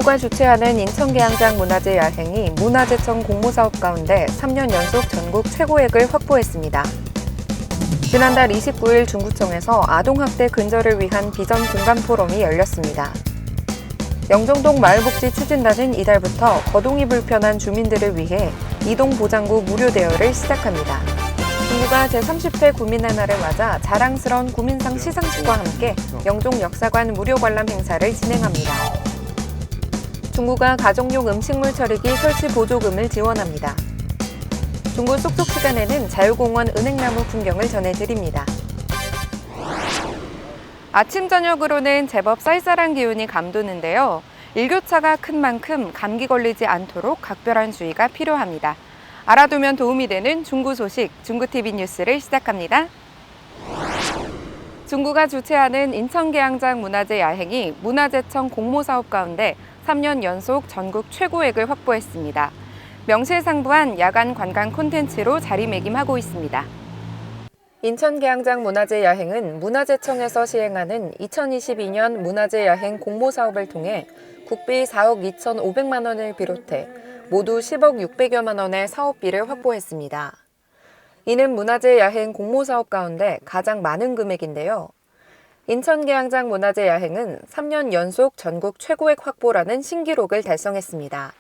중구가 주최하는 인천계양장 문화제 야행이 문화재청 공모사업 가운데 3년 연속 전국 최고액을 확보했습니다. 지난달 29일 중구청에서 아동학대 근절을 위한 비전 공간 포럼이 열렸습니다. 영종동 마을복지 추진단은 이달부터 거동이 불편한 주민들을 위해 이동보장구 무료 대여를 시작합니다. 중구가 제30회 구민의 날을 맞아 자랑스러운 구민상 시상식과 함께 영종 역사관 무료 관람 행사를 진행합니다. 중구가 가정용 음식물 처리기 설치 보조금을 지원합니다. 중구 쏙쏙 시간에는 자유공원 은행나무 풍경을 전해드립니다. 아침 저녁으로는 제법 쌀쌀한 기온이 감도는데요. 일교차가 큰 만큼 감기 걸리지 않도록 각별한 주의가 필요합니다. 알아두면 도움이 되는 중구 소식, 중구TV 뉴스를 시작합니다. 중구가 주최하는 인천계양장 문화제 야행이 문화재청 공모사업 가운데 3년 연속 전국 최고액을 확보했습니다. 명실상부한 야간 관광 콘텐츠로 자리매김하고 있습니다. 인천계양장 문화제 야행은 문화재청에서 시행하는 2022년 문화제 야행 공모사업을 통해 국비 4억 2,500만 원을 비롯해 모두 10억 600여만 원의 사업비를 확보했습니다. 이는 문화제 야행 공모사업 가운데 가장 많은 금액인데요. 인천계양장 문화제 야행은 3년 연속 전국 최고액 확보라는 신기록을 달성했습니다.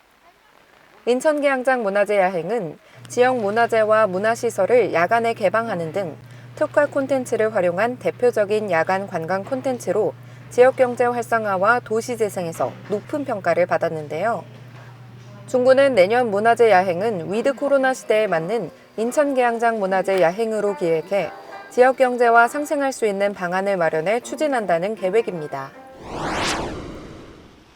인천계양장 문화제 야행은 지역 문화재와 문화시설을 야간에 개방하는 등 특화 콘텐츠를 활용한 대표적인 야간 관광 콘텐츠로 지역경제 활성화와 도시재생에서 높은 평가를 받았는데요. 중구는 내년 문화제 야행은 위드 코로나 시대에 맞는 인천계양장 문화제 야행으로 기획해 지역 경제와 상생할 수 있는 방안을 마련해 추진한다는 계획입니다.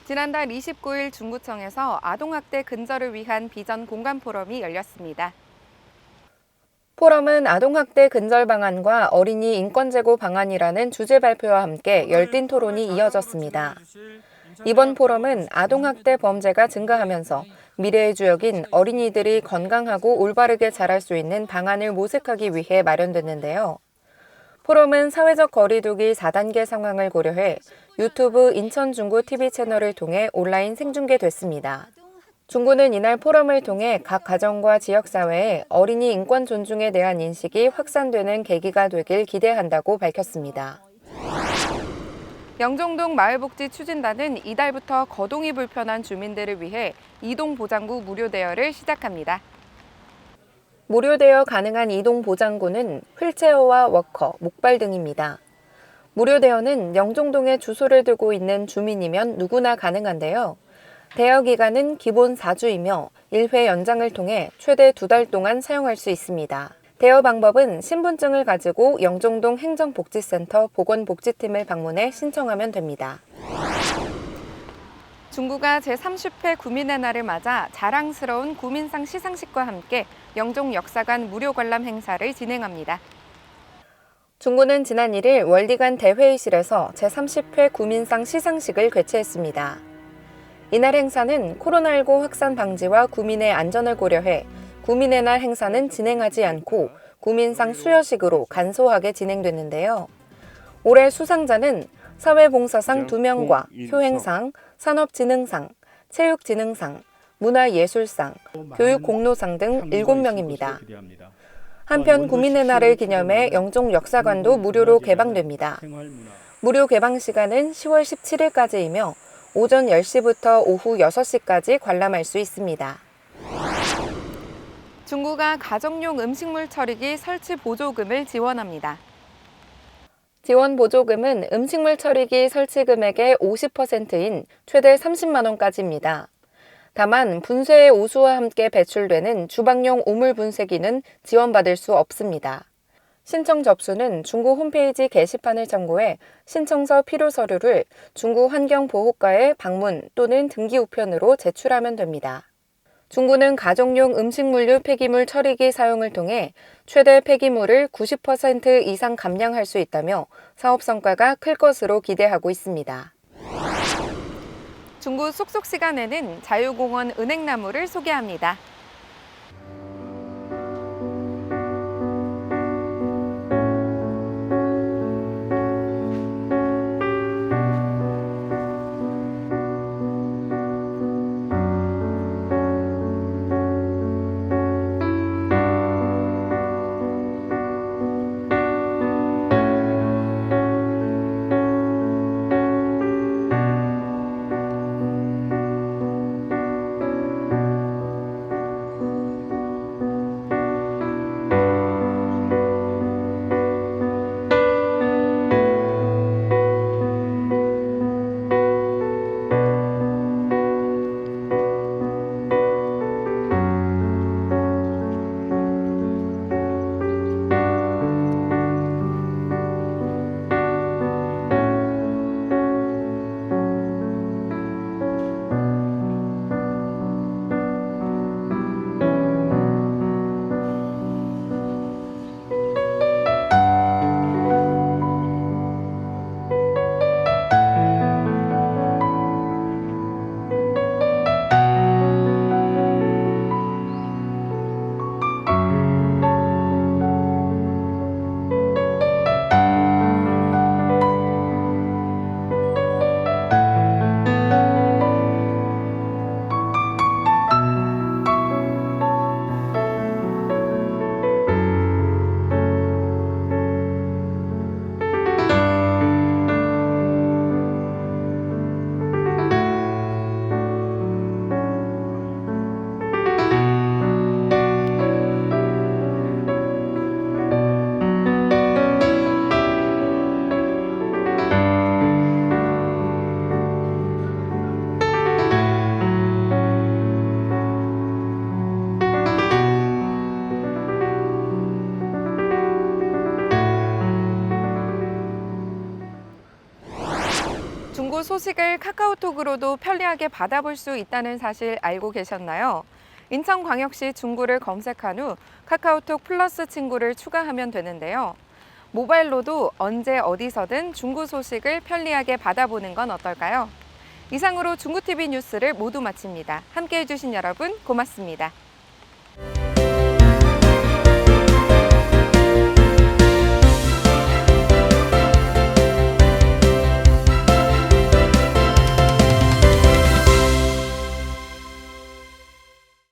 지난달 29일 중구청에서 아동학대 근절을 위한 비전 공간 포럼이 열렸습니다. 포럼은 아동학대 근절 방안과 어린이 인권 제고 방안이라는 주제 발표와 함께 열띤 토론이 이어졌습니다. 이번 포럼은 아동학대 범죄가 증가하면서 미래의 주역인 어린이들이 건강하고 올바르게 자랄 수 있는 방안을 모색하기 위해 마련됐는데요. 포럼은 사회적 거리두기 4단계 상황을 고려해 유튜브 인천중구 TV 채널을 통해 온라인 생중계됐습니다. 중구는 이날 포럼을 통해 각 가정과 지역사회에 어린이 인권 존중에 대한 인식이 확산되는 계기가 되길 기대한다고 밝혔습니다. 영종동 마을복지 추진단은 이달부터 거동이 불편한 주민들을 위해 이동보장구 무료 대여를 시작합니다. 무료 대여 가능한 이동보장구는 휠체어와 워커, 목발 등입니다. 무료 대여는 영종동에 주소를 두고 있는 주민이면 누구나 가능한데요. 대여 기간은 기본 4주이며 1회 연장을 통해 최대 2달 동안 사용할 수 있습니다. 대여 방법은 신분증을 가지고 영종동 행정복지센터 보건복지팀을 방문해 신청하면 됩니다. 중구가 제30회 구민의 날을 맞아 자랑스러운 구민상 시상식과 함께 영종 역사관 무료 관람 행사를 진행합니다. 중구는 지난 1일 월디관 대회의실에서 제30회 구민상 시상식을 개최했습니다. 이날 행사는 코로나19 확산 방지와 구민의 안전을 고려해 구민의 날 행사는 진행하지 않고 구민상 수여식으로 간소하게 진행됐는데요. 올해 수상자는 사회봉사상 2명과 효행상, 산업진흥상, 체육진흥상, 문화예술상, 교육공로상 등 7명입니다. 한편 구민의 날을 기념해 영종 역사관도 무료로 개방됩니다. 무료 개방 시간은 10월 17일까지이며 오전 10시부터 오후 6시까지 관람할 수 있습니다. 중구가 가정용 음식물 처리기 설치 보조금을 지원합니다. 지원 보조금은 음식물 처리기 설치 금액의 50%인 최대 30만 원까지입니다. 다만 분쇄의 오수와 함께 배출되는 주방용 오물 분쇄기는 지원받을 수 없습니다. 신청 접수는 중구 홈페이지 게시판을 참고해 신청서 필요 서류를 중구 환경보호과에 방문 또는 등기 우편으로 제출하면 됩니다. 중구는 가정용 음식물류 폐기물 처리기 사용을 통해 최대 폐기물을 90% 이상 감량할 수 있다며 사업 성과가 클 것으로 기대하고 있습니다. 중구 쏙쏙 시간에는 자유공원 은행나무를 소개합니다. 소식을 카카오톡으로도 편리하게 받아볼 수 있다는 사실 알고 계셨나요? 인천광역시 중구를 검색한 후 카카오톡 플러스 친구를 추가하면 되는데요. 모바일로도 언제 어디서든 중구 소식을 편리하게 받아보는 건 어떨까요? 이상으로 중구TV 뉴스를 모두 마칩니다. 함께해 주신 여러분 고맙습니다.